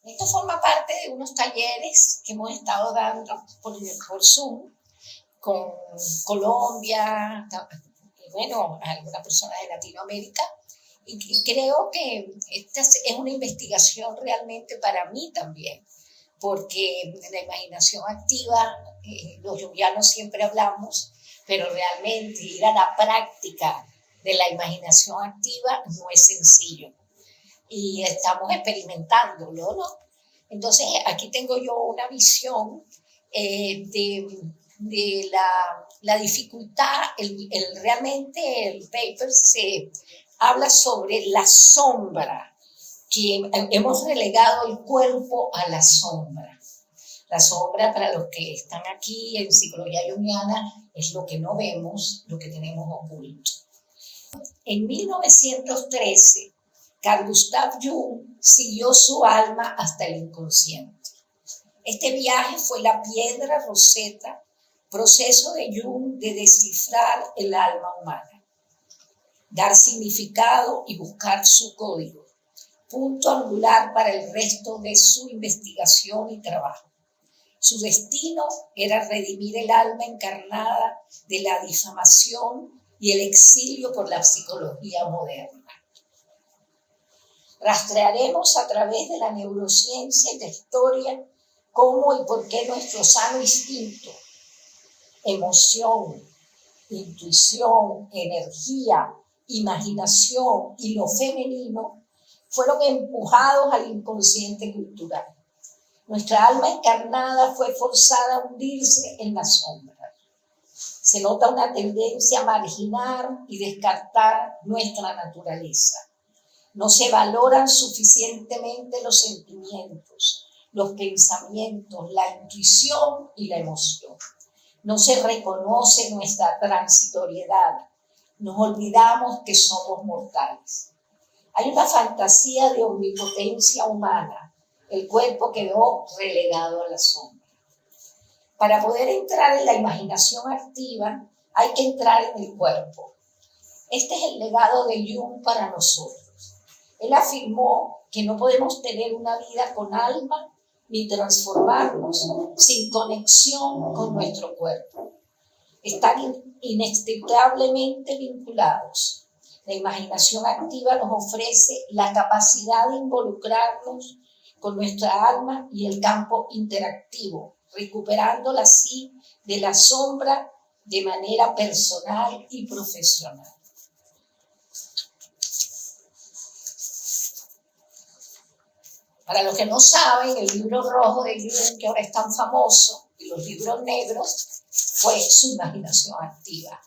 Esto forma parte de unos talleres que hemos estado dando por Zoom con Colombia, y bueno, alguna persona de Latinoamérica. Y creo que esta es una investigación realmente para mí también, porque la imaginación activa, los junguianos siempre hablamos, pero realmente ir a la práctica de la imaginación activa no es sencillo. Y estamos experimentándolo, ¿no? Entonces, aquí tengo yo una visión de la dificultad, realmente el paper se habla sobre la sombra, que hemos relegado el cuerpo a la sombra. La sombra, para los que están aquí en psicología junguiana, es lo que no vemos, lo que tenemos oculto. En 1913, Carl Gustav Jung siguió su alma hasta el inconsciente. Este viaje fue la piedra roseta, proceso de Jung de descifrar el alma humana, dar significado y buscar su código, punto angular para el resto de su investigación y trabajo. Su destino era redimir el alma encarnada de la difamación y el exilio por la psicología moderna. Rastrearemos a través de la neurociencia y la historia cómo y por qué nuestro sano instinto, emoción, intuición, energía, imaginación y lo femenino fueron empujados al inconsciente cultural. Nuestra alma encarnada fue forzada a hundirse en la sombra. Se nota una tendencia a marginar y descartar nuestra naturaleza. No se valoran suficientemente los sentimientos, los pensamientos, la intuición y la emoción. No se reconoce nuestra transitoriedad. Nos olvidamos que somos mortales. Hay una fantasía de omnipotencia humana. El cuerpo quedó relegado a la sombra. Para poder entrar en la imaginación activa, hay que entrar en el cuerpo. Este es el legado de Jung para nosotros. Él afirmó que no podemos tener una vida con alma ni transformarnos sin conexión con nuestro cuerpo. Están inextricablemente vinculados. La imaginación activa nos ofrece la capacidad de involucrarnos con nuestra alma y el campo interactivo, recuperándola así de la sombra de manera personal y profesional. Para los que no saben, el libro rojo de Jung, que ahora es tan famoso, y los libros negros, fue su imaginación activa.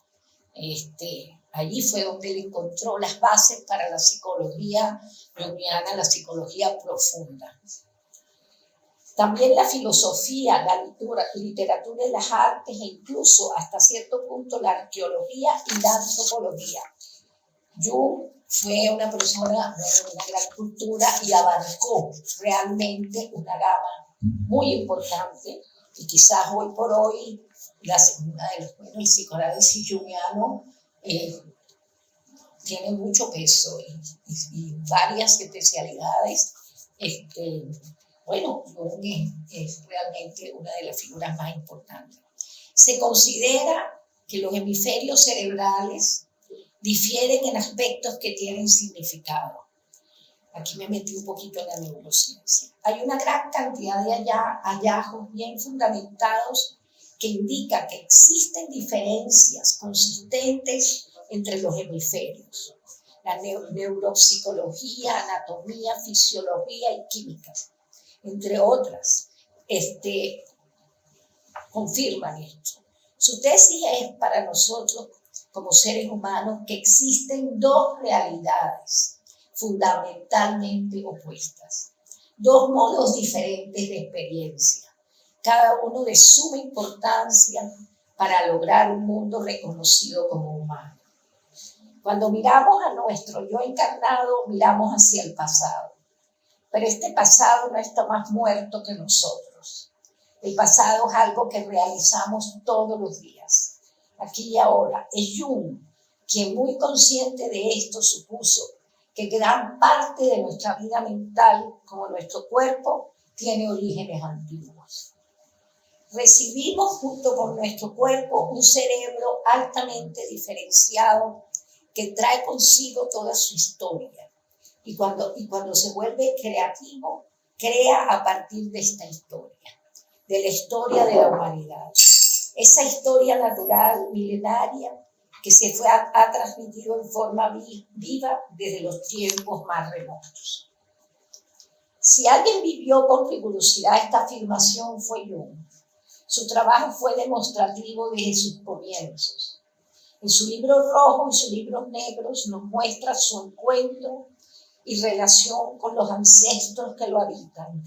Allí fue donde él encontró las bases para la psicología junguiana, la psicología profunda. También la filosofía, la literatura y las artes, e incluso hasta cierto punto la arqueología y la antropología. Jung fue una persona de una gran cultura y abarcó realmente una gama muy importante, y quizás hoy por hoy el psicoanálisis junguiano tiene mucho peso y varias especialidades. Jung es realmente una de las figuras más importantes. Se considera que los hemisferios cerebrales difieren en aspectos que tienen significado. Aquí me metí un poquito en la neurociencia. Hay una gran cantidad de hallazgos bien fundamentados que indican que existen diferencias consistentes entre los hemisferios. La neuropsicología, anatomía, fisiología y química, entre otras, confirman esto. Su tesis es para nosotros, como seres humanos, que existen dos realidades fundamentalmente opuestas, dos modos diferentes de experiencia, cada uno de suma importancia para lograr un mundo reconocido como humano. Cuando miramos a nuestro yo encarnado, miramos hacia el pasado, pero este pasado no está más muerto que nosotros. El pasado es algo que realizamos todos los días, aquí y ahora. Es Jung quien, muy consciente de esto, supuso que gran parte de nuestra vida mental, como nuestro cuerpo, tiene orígenes antiguos. Recibimos junto con nuestro cuerpo un cerebro altamente diferenciado que trae consigo toda su historia. Y cuando se vuelve creativo, crea a partir de esta historia, de la historia de la humanidad. Esa historia natural, milenaria, que ha transmitido en forma viva desde los tiempos más remotos. Si alguien vivió con rigurosidad esta afirmación fue Jung. Su trabajo fue demostrativo desde sus comienzos. En su libro rojo y sus libros negros nos muestra su encuentro y relación con los ancestros que lo habitan,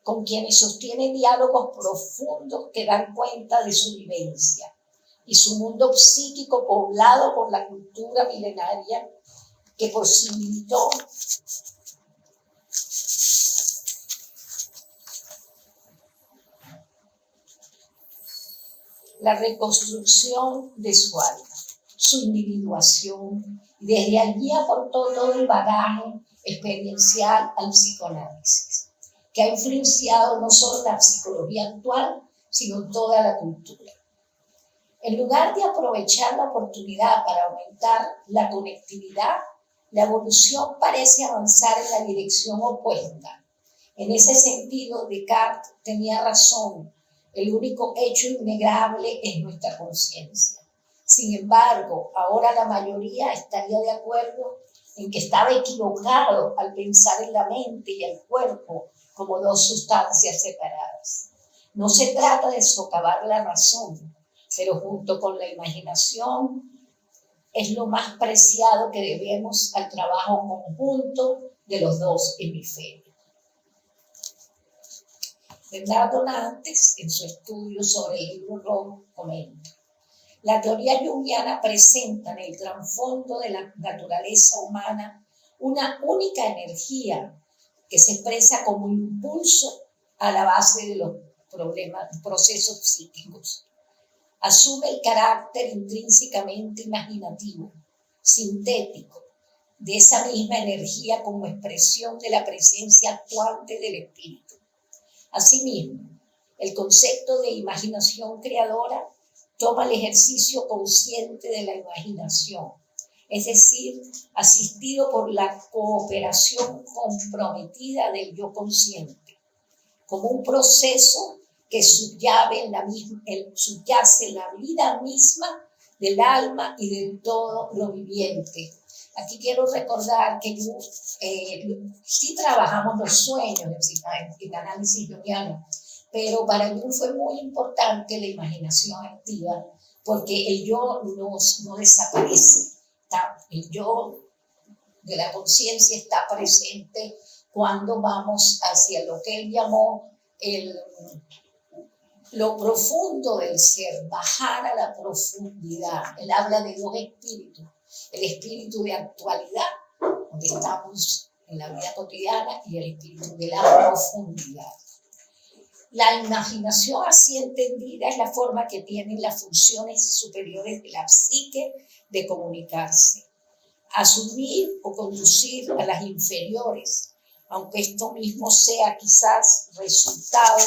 con quienes sostiene diálogos profundos que dan cuenta de su vivencia y su mundo psíquico poblado por la cultura milenaria que posibilitó la reconstrucción de su alma, su individuación, y desde allí aportó todo el bagaje experiencial al psicoanálisis, que ha influenciado no solo la psicología actual, sino toda la cultura. En lugar de aprovechar la oportunidad para aumentar la conectividad, la evolución parece avanzar en la dirección opuesta. En ese sentido, Descartes tenía razón. El único hecho innegable es nuestra conciencia. Sin embargo, ahora la mayoría estaría de acuerdo en que estaba equivocado al pensar en la mente y el cuerpo como dos sustancias separadas. No se trata de socavar la razón, pero junto con la imaginación es lo más preciado que debemos al trabajo conjunto de los dos hemisferios. Bernardo Nantes, en su estudio sobre el libro rojo, comenta: la teoría junguiana presenta en el trasfondo de la naturaleza humana una única energía que se expresa como impulso a la base de los procesos psíquicos. Asume el carácter intrínsecamente imaginativo, sintético, de esa misma energía como expresión de la presencia actuante del espíritu. Asimismo, el concepto de imaginación creadora toma el ejercicio consciente de la imaginación, es decir, asistido por la cooperación comprometida del yo consciente, como un proceso que subyace en la vida misma del alma y de todo lo viviente. Aquí quiero recordar que sí trabajamos los sueños en análisis junguiano, pero para mí fue muy importante la imaginación activa, porque el yo no desaparece. El yo de la conciencia está presente cuando vamos hacia lo que él llamó lo profundo del ser, bajar a la profundidad. Él habla de dos espíritus: el espíritu de actualidad, donde estamos en la vida cotidiana, y el espíritu de la profundidad. La imaginación así entendida es la forma que tienen las funciones superiores de la psique de comunicarse, asumir o conducir a las inferiores, aunque esto mismo sea quizás resultado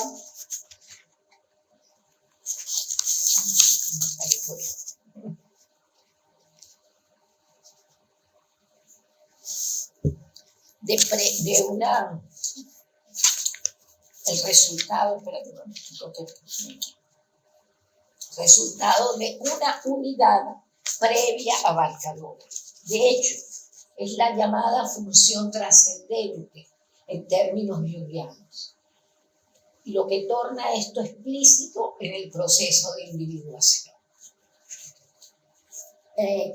resultado de una unidad previa abarcadora. De hecho, es la llamada función trascendente en términos junguianos, y lo que torna esto explícito en el proceso de individuación.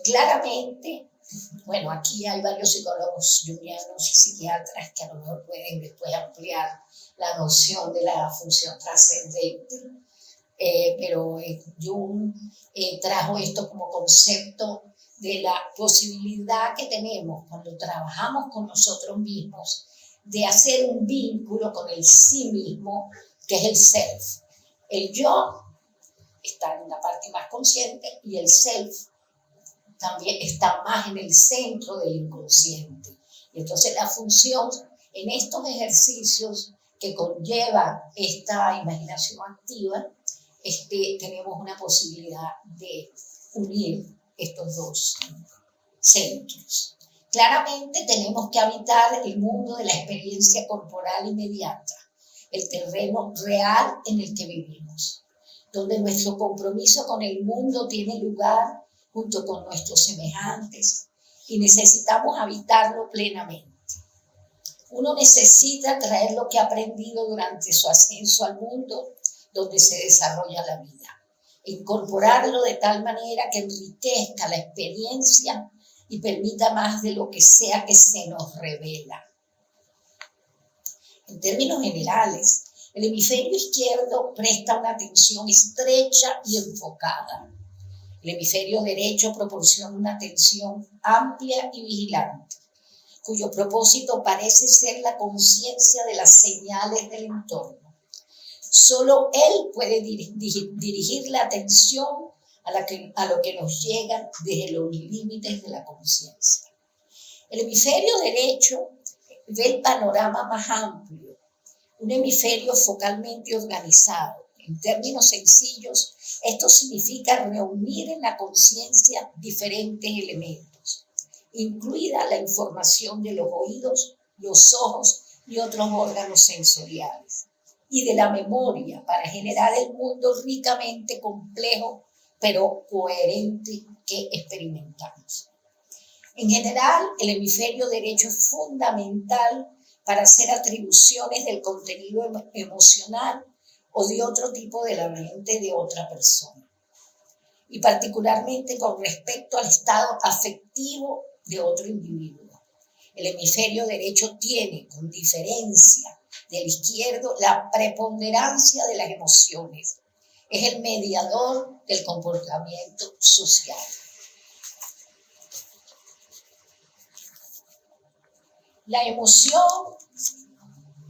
Claramente, bueno, aquí hay varios psicólogos junguianos y psiquiatras que a lo mejor pueden después ampliar la noción de la función trascendente, pero Jung trajo esto como concepto de la posibilidad que tenemos cuando trabajamos con nosotros mismos de hacer un vínculo con el sí mismo, que es el self. El yo está en la parte más consciente y el self también está más en el centro del inconsciente. Y entonces la función en estos ejercicios que conlleva esta imaginación activa, tenemos una posibilidad de unir estos dos centros. Claramente tenemos que habitar el mundo de la experiencia corporal inmediata, el terreno real en el que vivimos, donde nuestro compromiso con el mundo tiene lugar junto con nuestros semejantes y necesitamos habitarlo plenamente. Uno necesita traer lo que ha aprendido durante su ascenso al mundo donde se desarrolla la vida, incorporarlo de tal manera que enriquezca la experiencia y permita más de lo que sea que se nos revela. En términos generales, el hemisferio izquierdo presta una atención estrecha y enfocada. El hemisferio derecho proporciona una atención amplia y vigilante, cuyo propósito parece ser la conciencia de las señales del entorno. Solo él puede dirigir la atención a lo que nos llega desde los límites de la conciencia. El hemisferio derecho ve el panorama más amplio, un hemisferio focalmente organizado. En términos sencillos, esto significa reunir en la conciencia diferentes elementos, incluida la información de los oídos, los ojos y otros órganos sensoriales, y de la memoria para generar el mundo ricamente complejo pero coherente que experimentamos. En general, el hemisferio derecho es fundamental para hacer atribuciones del contenido emocional o de otro tipo de la mente de otra persona, y particularmente con respecto al estado afectivo de otro individuo. El hemisferio derecho tiene, con diferencia del izquierdo, la preponderancia de las emociones. Es el mediador del comportamiento social. La emoción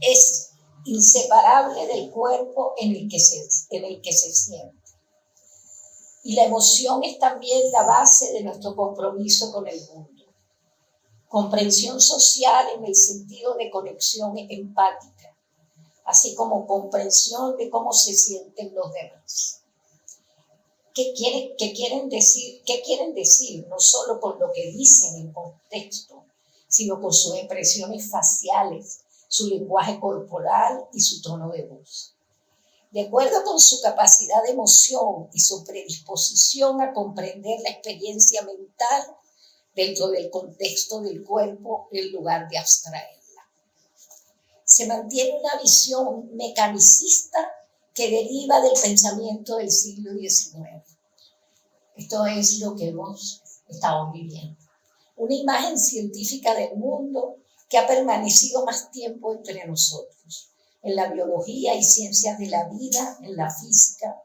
es inseparable del cuerpo en el que se siente. Y la emoción es también la base de nuestro compromiso con el mundo. Comprensión social en el sentido de conexión empática, así como comprensión de cómo se sienten los demás. ¿Qué quieren decir? No solo con lo que dicen en contexto, sino con sus expresiones faciales, su lenguaje corporal y su tono de voz. De acuerdo con su capacidad de emoción y su predisposición a comprender la experiencia mental dentro del contexto del cuerpo en lugar de abstraerla. Se mantiene una visión mecanicista que deriva del pensamiento del siglo XIX. Esto es lo que hemos estado viviendo. Una imagen científica del mundo que ha permanecido más tiempo entre nosotros. En la biología y ciencias de la vida, en la física,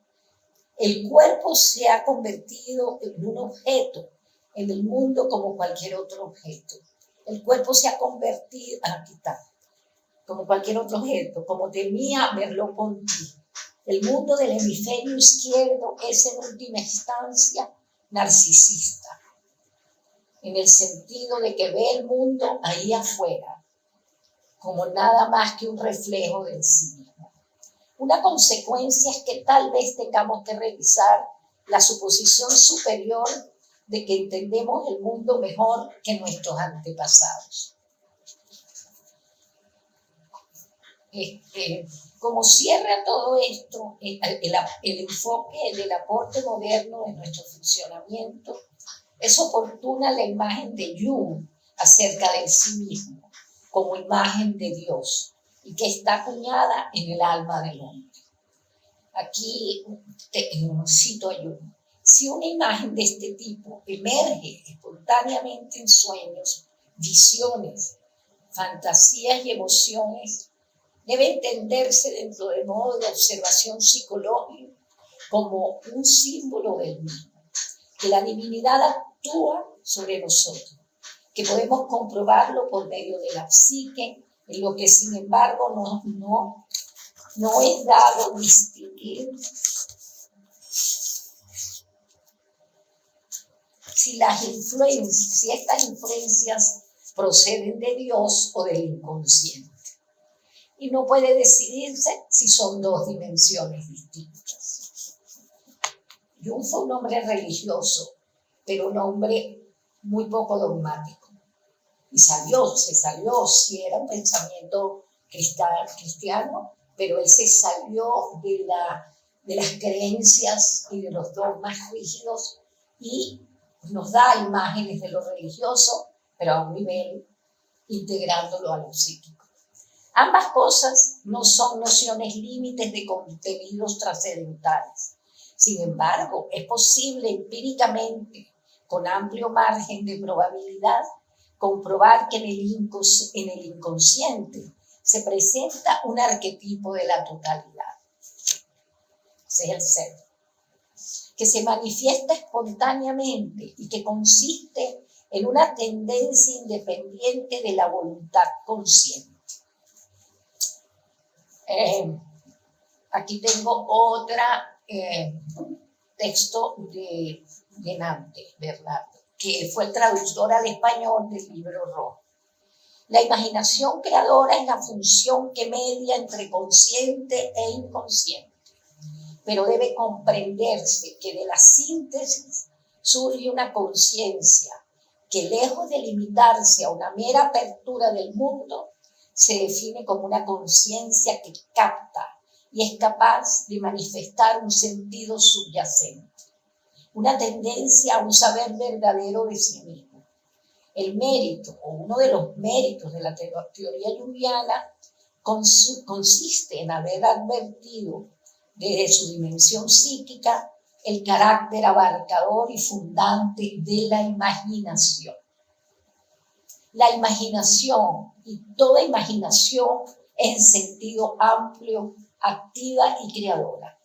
el cuerpo se ha convertido en un objeto en el mundo como cualquier otro objeto. El cuerpo se ha convertido, aquí está, como cualquier otro objeto, como temía Merleau-Ponty. El mundo del hemisferio izquierdo es en última instancia narcisista, en el sentido de que ve el mundo ahí afuera, como nada más que un reflejo de sí mismo. Una consecuencia es que tal vez tengamos que revisar la suposición superior de que entendemos el mundo mejor que nuestros antepasados. Como cierra todo esto, el enfoque del aporte moderno de nuestro funcionamiento, es oportuna la imagen de Jung acerca de sí mismo, como imagen de Dios, y que está acuñada en el alma del hombre. Aquí cito a Jung. Si una imagen de este tipo emerge espontáneamente en sueños, visiones, fantasías y emociones, debe entenderse dentro del modo de observación psicológica como un símbolo del mismo, que la divinidad actúa sobre nosotros, que podemos comprobarlo por medio de la psique, en lo que sin embargo no es dado distinguir si estas influencias proceden de Dios o del inconsciente. Y no puede decidirse si son dos dimensiones distintas. Jung fue un hombre religioso, pero un hombre muy poco dogmático. Y se salió, sí era un pensamiento cristiano, pero él se salió de las creencias y de los dogmas rígidos y nos da imágenes de lo religioso, pero a un nivel integrándolo a lo psíquico. Ambas cosas no son nociones límites de contenidos trascendentales. Sin embargo, es posible empíricamente, con amplio margen de probabilidad, comprobar que en el inconsciente se presenta un arquetipo de la totalidad. Ese es el ser, que se manifiesta espontáneamente y que consiste en una tendencia independiente de la voluntad consciente. Aquí tengo otra texto de Nantes, Bernardo, que fue el traductor al español del Libro Rojo. La imaginación creadora es la función que media entre consciente e inconsciente, pero debe comprenderse que de la síntesis surge una conciencia que, lejos de limitarse a una mera apertura del mundo, se define como una conciencia que capta y es capaz de manifestar un sentido subyacente, una tendencia a un saber verdadero de sí mismo. El mérito, o uno de los méritos de la teoría junguiana, consiste en haber advertido desde su dimensión psíquica el carácter abarcador y fundante de la imaginación. La imaginación, y toda imaginación en sentido amplio, activa y creadora,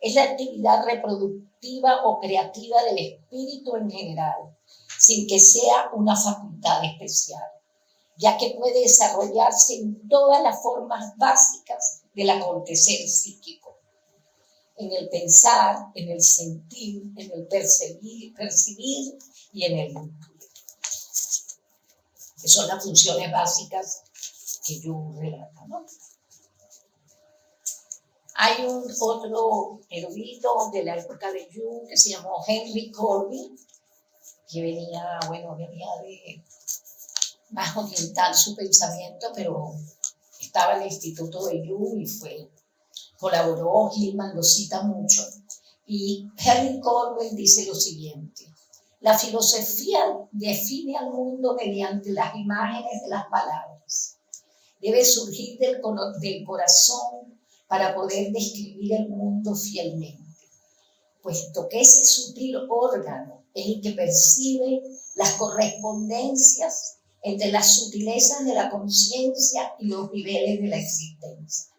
es la actividad reproductiva o creativa del espíritu en general, sin que sea una facultad especial, ya que puede desarrollarse en todas las formas básicas del acontecer psíquico, en el pensar, en el sentir, en el percibir y en el intuir, que son las funciones básicas que Jung relata, ¿no? Hay otro erudito de la época de Jung que se llamó Henry Corbin, que venía de más oriental su pensamiento, pero estaba en el Instituto de Jung y colaboró, Hillman lo cita mucho. Y Henry Corbin dice lo siguiente: la filosofía define al mundo mediante las imágenes de las palabras. Debe surgir del corazón para poder describir el mundo fielmente, puesto que ese sutil órgano es el que percibe las correspondencias entre las sutilezas de la conciencia y los niveles de la existencia.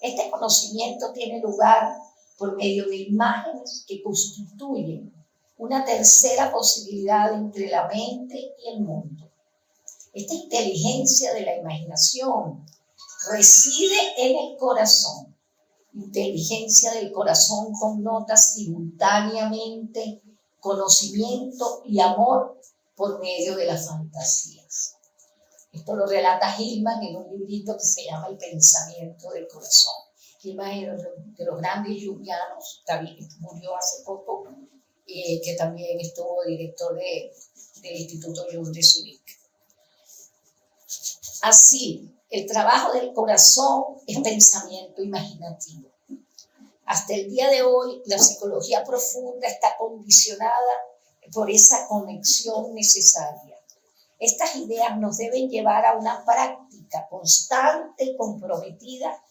Este conocimiento tiene lugar por medio de imágenes que constituyen una tercera posibilidad entre la mente y el mundo. Esta inteligencia de la imaginación reside en el corazón. Inteligencia del corazón connota simultáneamente conocimiento y amor por medio de las fantasías. Esto lo relata Hillman en un librito que se llama El pensamiento del corazón. Hillman es de los grandes junguianos, también murió hace poco, que también estuvo director del Instituto Jung de Zurich. Así, el trabajo del corazón es pensamiento imaginativo. Hasta el día de hoy, la psicología profunda está condicionada por esa conexión necesaria. Estas ideas nos deben llevar a una práctica constante y comprometida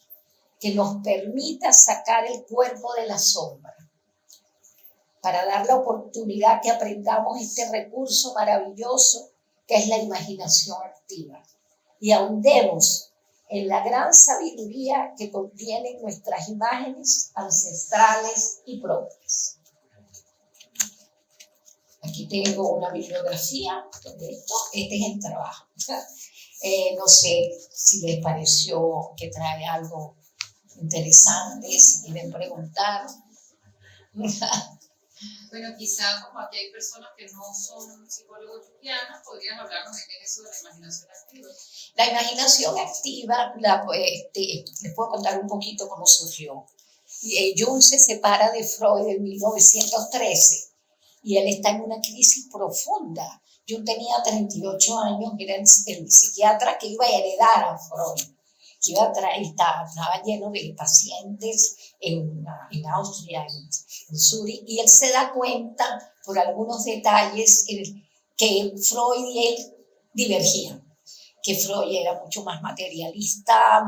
que nos permita sacar el cuerpo de la sombra, para dar la oportunidad que aprendamos este recurso maravilloso que es la imaginación activa y ahondemos en la gran sabiduría que contienen nuestras imágenes ancestrales y propias. Aquí tengo una bibliografía de esto. Este es el trabajo. No sé si les pareció que trae algo interesante, si quieren preguntar. Bueno, quizá como aquí hay personas que no son psicólogos junguianos, podrías hablarnos de qué es eso de la imaginación activa. La imaginación activa, les puedo contar un poquito cómo surgió. Jung se separa de Freud en 1913 y él está en una crisis profunda. Jung tenía 38 años, era el psiquiatra que iba a heredar a Freud, que iba a traer, estaba lleno de pacientes en Austria, en Zurich, y él se da cuenta por algunos detalles que Freud y él divergían, que Freud era mucho más materialista,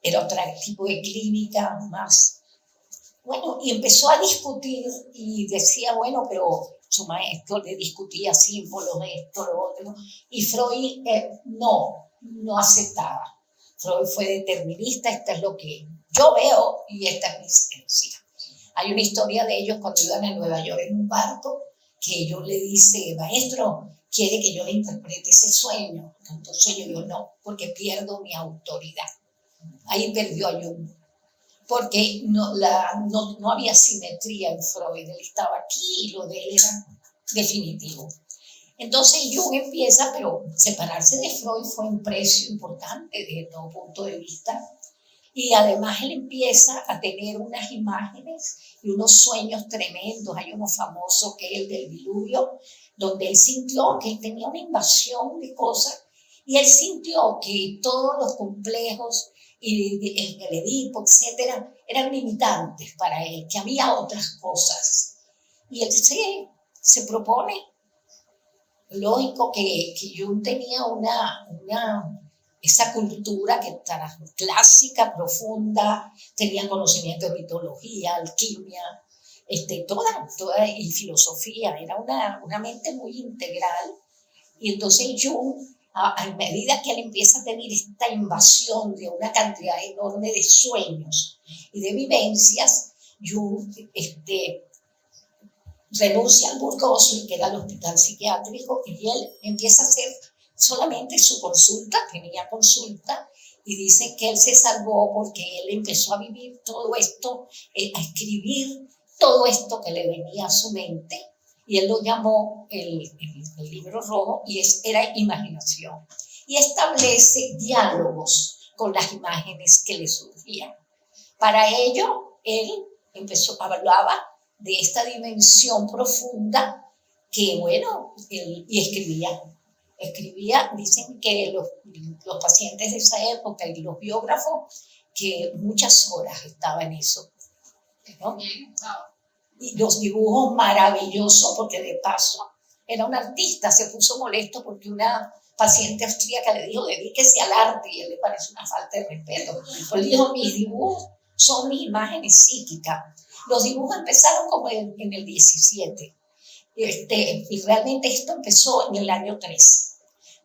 era otro tipo de clínica, más. Bueno, y empezó a discutir y decía, bueno, pero su maestro le discutía símbolos, esto, lo otro, y Freud no aceptaba. Freud fue determinista, esto es lo que yo veo y esta es mi ciencia. Hay una historia de ellos cuando iban a Nueva York en un barco, que ellos le dice, maestro, quiere que yo le interprete ese sueño. Entonces yo no, porque pierdo mi autoridad. Ahí perdió a Jung, porque no había simetría en Freud, él estaba aquí y lo de él era definitivo. Entonces Jung empieza, pero separarse de Freud fue un precio importante desde todo punto de vista, y además él empieza a tener unas imágenes y unos sueños tremendos. Hay uno famoso que es el del diluvio, donde él sintió que él tenía una invasión de cosas y él sintió que todos los complejos y el Edipo, etcétera, eran limitantes para él, que había otras cosas. Y él se propone, lógico que Jung tenía esa cultura que era clásica, profunda, tenía conocimiento de mitología, alquimia, toda y filosofía, era una mente muy integral. Y entonces Jung, a medida que él empieza a tener esta invasión de una cantidad enorme de sueños y de vivencias, Jung renuncia al Burgos y queda al hospital psiquiátrico, y él empieza a hacer solamente su consulta, tenía consulta, y dicen que él se salvó porque él empezó a vivir todo esto, a escribir todo esto que le venía a su mente, y él lo llamó el libro rojo, y era imaginación. Y establece diálogos con las imágenes que le surgían. Para ello, él hablaba de esta dimensión profunda que, bueno, y escribía, dicen que los pacientes de esa época y los biógrafos, que muchas horas estaba en eso, ¿no? Y los dibujos maravillosos, porque de paso era un artista, se puso molesto porque una paciente austríaca le dijo, dedíquese al arte, y a él le parece una falta de respeto. Él dijo, mis dibujos son mis imágenes psíquicas. Los dibujos empezaron como en el 17, y realmente esto empezó en el año 3.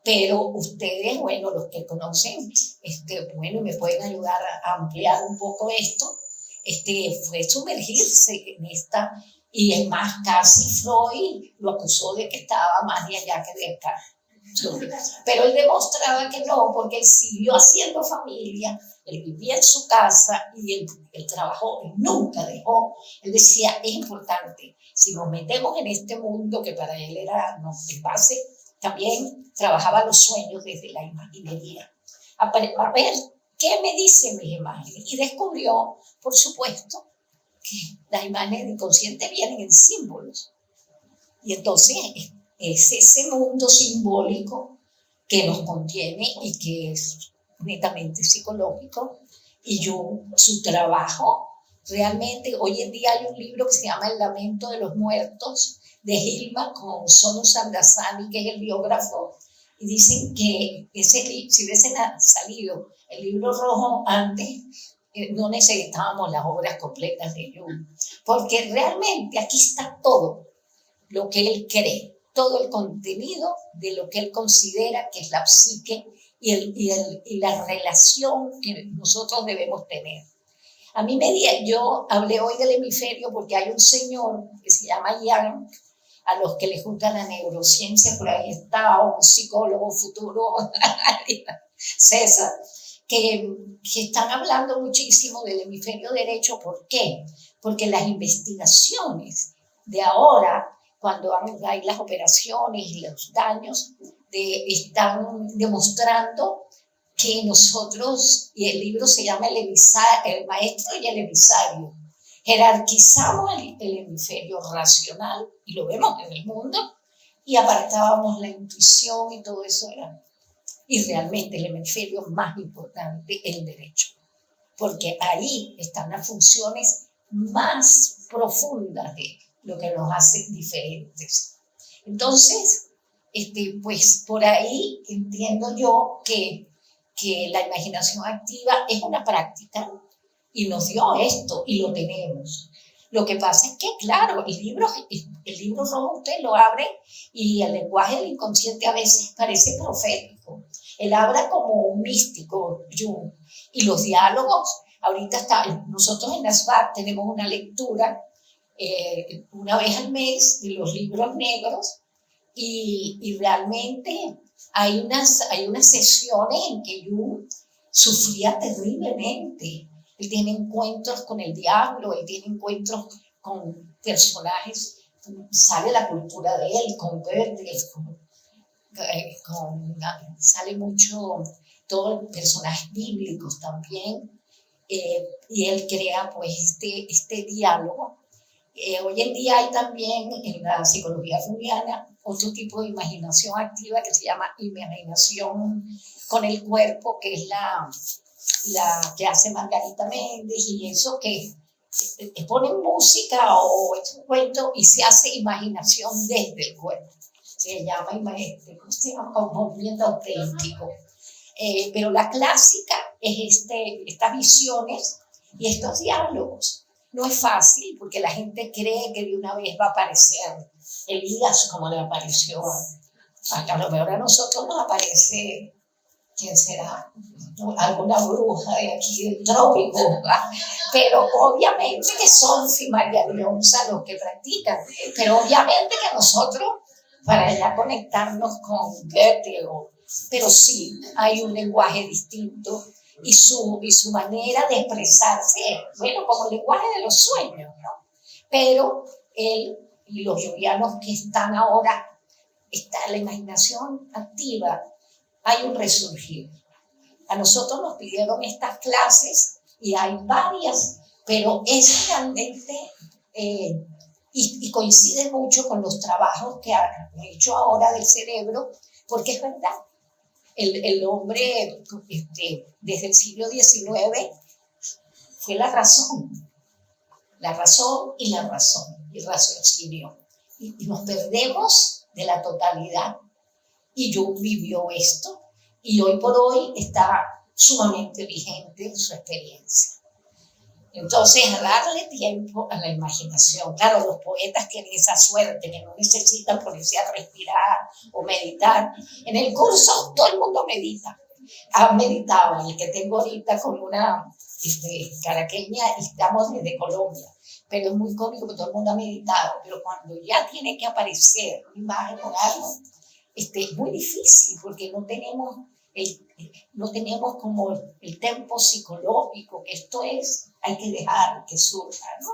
Pero ustedes, bueno, los que conocen, bueno, me pueden ayudar a ampliar un poco esto, fue sumergirse en esta, y es más, casi Freud lo acusó de que estaba más de allá que de acá. Pero él demostraba que no, porque él siguió haciendo familia, él vivía en su casa y él trabajó, él nunca dejó. Él decía, es importante, si nos metemos en este mundo que para él era, no, en base, también trabajaba los sueños desde la imaginería. A ver, ¿qué me dicen mis imágenes? Y descubrió, por supuesto, que las imágenes del inconsciente vienen en símbolos. Y entonces es ese mundo simbólico que nos contiene y que es netamente psicológico. Y su trabajo, realmente, hoy en día hay un libro que se llama El lamento de los muertos, de Hilma, con Sonu Sandasani, que es el biógrafo, y dicen que si hubiese salido el libro rojo antes, no necesitábamos las obras completas de Jung, porque realmente aquí está todo lo que él cree, todo el contenido de lo que él considera que es la psique y la relación que nosotros debemos tener. A mí yo hablé hoy del hemisferio porque hay un señor que se llama Yang, a los que les gusta la neurociencia, por ahí está un psicólogo futuro, César, que están hablando muchísimo del hemisferio derecho. ¿Por qué? Porque las investigaciones de ahora, cuando hay las operaciones y los daños, están demostrando que nosotros, y el libro se llama El maestro y el emisario, jerarquizamos el hemisferio racional, y lo vemos en el mundo, y apartábamos la intuición y todo eso y realmente el hemisferio más importante es el derecho, porque ahí están las funciones más profundas de lo que nos hace diferentes. Entonces, pues por ahí entiendo yo que la imaginación activa es una práctica y nos dio esto y lo tenemos. Lo que pasa es que, claro, el libro rojo usted lo abre y el lenguaje del inconsciente a veces parece profético. Él habla como un místico, Jung, y los diálogos, nosotros en la SBAT tenemos una lectura una vez al mes de los libros negros y realmente hay unas sesiones en que Jung sufría terriblemente. Él tiene encuentros con el diablo, él tiene encuentros con personajes, sale la cultura de él, con Goethe, sale mucho todos los personajes bíblicos también, y él crea pues este diálogo. Hoy en día hay también en la psicología junguiana otro tipo de imaginación activa que se llama imaginación con el cuerpo, que es la que hace Margarita Méndez, y eso que ponen música o es un cuento y se hace imaginación desde el cuerpo. Se llama movimiento auténtico. Pero la clásica es estas visiones y estos diálogos. No es fácil porque la gente cree que de una vez va a aparecer Elías como le apareció. A lo mejor a nosotros nos aparece, ¿quién será? Alguna bruja de aquí del trópico. Pero obviamente que son María Leonza los que practican. Pero obviamente que nosotros, para ya conectarnos con Goethe, pero sí hay un lenguaje distinto y su manera de expresarse, bueno, como el lenguaje de los sueños, ¿no? Pero él y los junguianos que están ahora, está la imaginación activa, hay un resurgir. A nosotros nos pidieron estas clases y hay varias, pero es realmente, y coincide mucho con los trabajos que han hecho ahora del cerebro, porque es verdad. El hombre desde el siglo XIX fue la razón y el raciocinio. Y nos perdemos de la totalidad. Y Jung vivió esto y hoy por hoy está sumamente vigente su experiencia. Entonces, a darle tiempo a la imaginación. Claro, los poetas tienen esa suerte que no necesitan ponerse a respirar o meditar. En el curso todo el mundo medita. Ha meditado, el que tengo ahorita con una caraqueña, y estamos desde Colombia. Pero es muy cómico porque todo el mundo ha meditado. Pero cuando ya tiene que aparecer una imagen o algo, es muy difícil porque no tenemos como el tempo psicológico, que esto hay que dejar que surja, ¿no?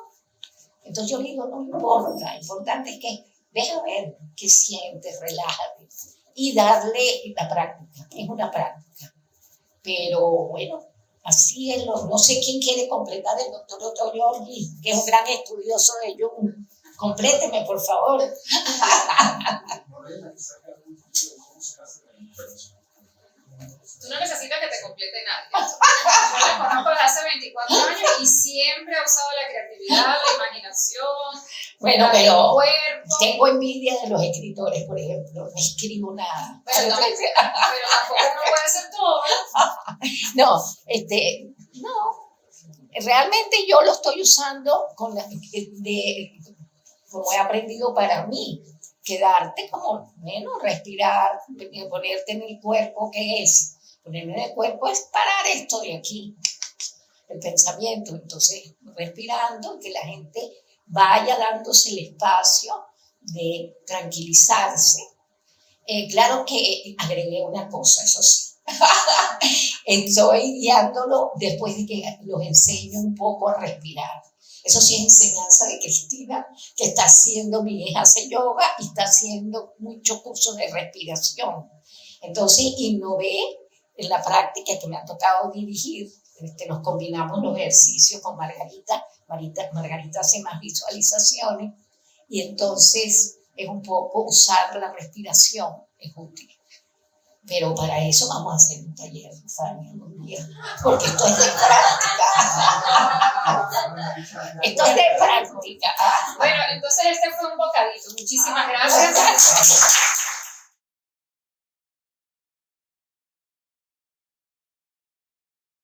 Entonces yo digo, no importa, lo importante es que deja ver qué sientes, relájate y darle la práctica, es una práctica. Pero bueno, así es, no sé quién quiere completar, el doctor Otto Giorgi, que es un gran estudioso de Jung. Compléteme, por favor. Tú no necesitas que te complete nadie. Yo la conozco desde hace 24 años y siempre ha usado la creatividad, la imaginación, bueno, pero el cuerpo. Tengo envidia de los escritores, por ejemplo. No escribo nada. Pero tampoco no puede ser todo, ¿no? No. Realmente yo lo estoy usando como he aprendido para mí. Quedarte como, bueno, respirar, ponerte en el cuerpo, ¿qué es? Ponerme en el cuerpo es parar esto de aquí, el pensamiento. Entonces, respirando, que la gente vaya dándose el espacio de tranquilizarse. Claro que agregué una cosa, eso sí. Estoy guiándolo después de que los enseño un poco a respirar. Eso sí es enseñanza de Cristina, que está haciendo, mi hija hace yoga y está haciendo muchos cursos de respiración. Entonces innové en la práctica que me ha tocado dirigir. Nos combinamos los ejercicios con Margarita. Margarita hace más visualizaciones y entonces es un poco usar la respiración, es útil. Pero para eso vamos a hacer un taller, Fanny, algún día, porque esto es de práctica. Esto es de práctica. Bueno, entonces este fue un bocadito. Muchísimas gracias.